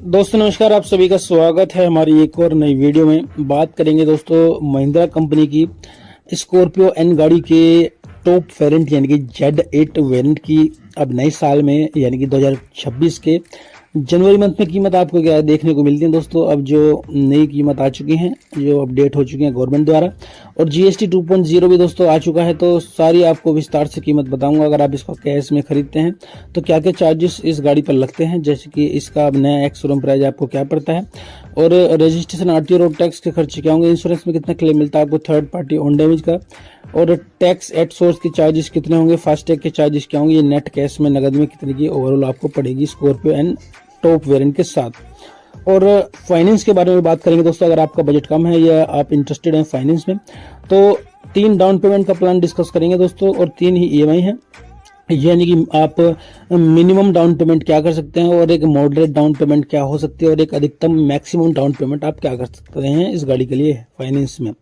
दोस्तों नमस्कार, आप सभी का स्वागत है हमारी एक और नई वीडियो में। बात करेंगे दोस्तों महिंद्रा कंपनी की स्कॉर्पियो एन गाड़ी के टॉप वेरिएंट यानी कि Z8 वेरिएंट की अब नए साल में यानी कि 2026 के जनवरी मंथ में कीमत आपको क्या देखने को मिलती है दोस्तों। अब जो नई कीमत आ चुकी हैं, जो अपडेट हो चुकी हैं गवर्नमेंट द्वारा, और GST 2.0 भी दोस्तों आ चुका है, तो सारी आपको विस्तार से कीमत बताऊंगा। अगर आप इसको कैश में खरीदते हैं तो क्या क्या चार्जेस इस गाड़ी पर लगते हैं, जैसे कि इसका अब नया एक्स शोरूम प्राइस आपको क्या पड़ता है, और रजिस्ट्रेशन RTO रोड टैक्स के खर्चे क्या होंगे, इंश्योरेंस में कितना क्लेम मिलता है आपको थर्ड पार्टी ऑन डैमेज का, और टैक्स एट सोर्स के चार्जेस कितने होंगे, फास्टैग के चार्जेस क्या होंगे, ये नेट कैश में नगद में कितने की ओवरऑल आपको पड़ेगी स्कॉर्पियो एन टॉप वेरिएंट के साथ। और फाइनेंस के बारे में बात करेंगे दोस्तों। अगर आपका बजट कम है या आप इंटरेस्टेड हैं फाइनेंस में, तो 3 डाउन पेमेंट का प्लान डिस्कस करेंगे दोस्तों, और 3 ही EMI है, यानी कि आप मिनिमम डाउन पेमेंट क्या कर सकते हैं, और एक मॉडरेट डाउन पेमेंट क्या हो सकती है, और एक अधिकतम मैक्सिमम डाउन पेमेंट आप क्या कर सकते हैं इस गाड़ी के लिए फाइनेंस में,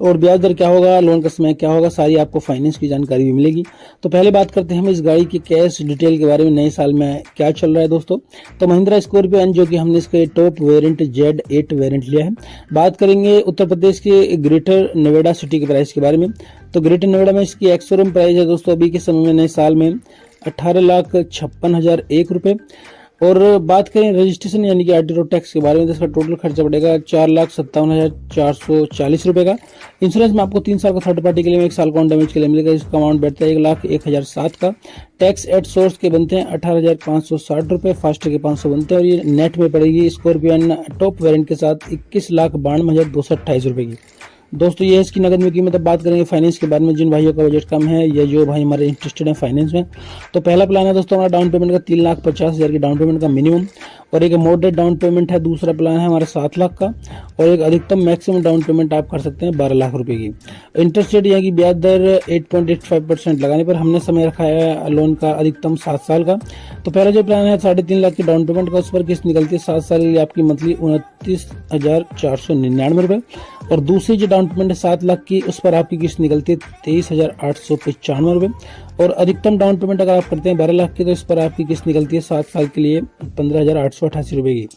और ब्याज दर क्या होगा, लोन का समय क्या होगा, सारी आपको फाइनेंस की जानकारी भी मिलेगी। तो पहले बात करते हैं हम इस गाड़ी की कैश डिटेल के बारे में, नए साल में क्या चल रहा है दोस्तों। तो महिंद्रा स्कॉर्पियो एन, जो कि हमने इसके टॉप वेरिएंट Z8 वेरिएंट लिया है। बात करेंगे उत्तर प्रदेश के ग्रेटर नोएडा सिटी के प्राइस के बारे में। तो ग्रेटर नोएडा में इसकी एक्स शोरूम प्राइस है दोस्तों अभी के समय में नए साल में 18,56,001 रुपये। और बात करें रजिस्ट्रेशन यानी कि RTO रोड टैक्स के बारे में, तो इसका टोटल खर्चा पड़ेगा 4,57,440 रुपये का। इंश्योरेंस में आपको 3 साल का थर्ड पार्टी के लिए 1 साल का ऑन डैमेज के लिए मिलेगा। इसका अमाउंट बैठता है 1,01,007 का। टैक्स एट सोर्स के बनते हैं 18,560 रुपये, फास्ट के 500 बनते हैं, और ये नेट में पड़ेगी स्कॉर्पियो एन टॉप वेरिएंट के साथ 21,92,228 रुपये की। दोस्तों ये इसकी नगद में कीमत। अब बात करेंगे फाइनेंस के बारे में, जिन भाइयों का बजट कम है या जो भाई हमारे इंटरेस्टेड है फाइनेंस में, तो पहला प्लान है दोस्तों हमारा डाउन पेमेंट का 3,50,000 की डाउन पेमेंट का मिनिमम, और एक मॉडरेट डाउन पेमेंट है। दूसरा प्लान है हमारा 7 लाख का, और एक अधिकतम मैक्सिमम डाउन पेमेंट आप कर सकते हैं 12 लाख रुपए की। इंटरेस्ट रेट यानी कि ब्याज दर 8.85% लगाने पर हमने समय रखा है लोन का अधिकतम 7 साल का। तो पहला जो प्लान है 3.5 लाख की डाउन पेमेंट का, उस पर किस्त निकलती है 7 साल के लिए आपकी मंथली 29,499 रुपये, और दूसरी जो डाउन पेमेंट है 7 लाख की, उस पर आपकी किस्त निकलती है 23,895 रुपये, और अधिकतम डाउन पेमेंट अगर आप करते हैं 12 लाख की, तो इस पर आपकी किस्त निकलती है 7 साल के लिए 15,888 रुपये की।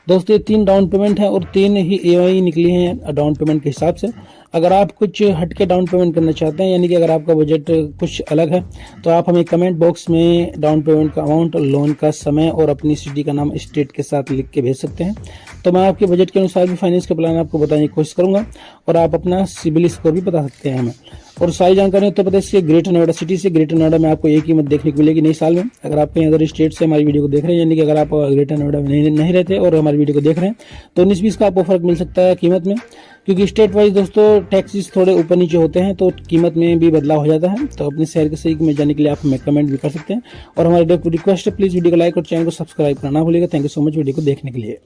दोस्तों ये 3 डाउन पेमेंट है, और 3 ही EMI निकली हैं डाउन पेमेंट के हिसाब से। अगर आप कुछ हटके डाउन पेमेंट करना चाहते हैं, यानी कि अगर आपका बजट कुछ अलग है, तो आप हमें कमेंट बॉक्स में डाउन पेमेंट का अमाउंट, लोन का समय और अपनी सिटी का नाम स्टेट के साथ लिख के भेज सकते हैं। तो मैं आपके बजट के अनुसार भी फाइनेंस का प्लान आपको बताने की कोशिश करूंगा, और आप अपना सिबिल स्कोर भी बता सकते हैं हमें। और सारी जानकारी उत्तर प्रदेश के ग्रेटर नोएडा सिटी से। ग्रेटर नोएडा में आपको एक कीमत देखने को मिलेगी नई साल में। अगर आप कहीं अदर स्टेट से हमारी वीडियो को देख रहे हैं, यानी कि अगर आप ग्रेटर नोएडा में नहीं रहते और हमारी वीडियो को देख रहे हैं, तो 19-20 का आपको फर्क मिल सकता है कीमत में, क्योंकि स्टेट वाइज दोस्तों टैक्सेस थोड़े ऊपर नीचे होते हैं, तो कीमत में भी बदलाव हो जाता है। तो अपने शहर के सही में जाने के लिए आप हमें कमेंट भी कर सकते हैं, और हमारी रिक्वेस्ट है प्लीज वीडियो को लाइक और चैनल को सब्सक्राइब करना भूलिएगा। Thank you so much video को देखने के लिए।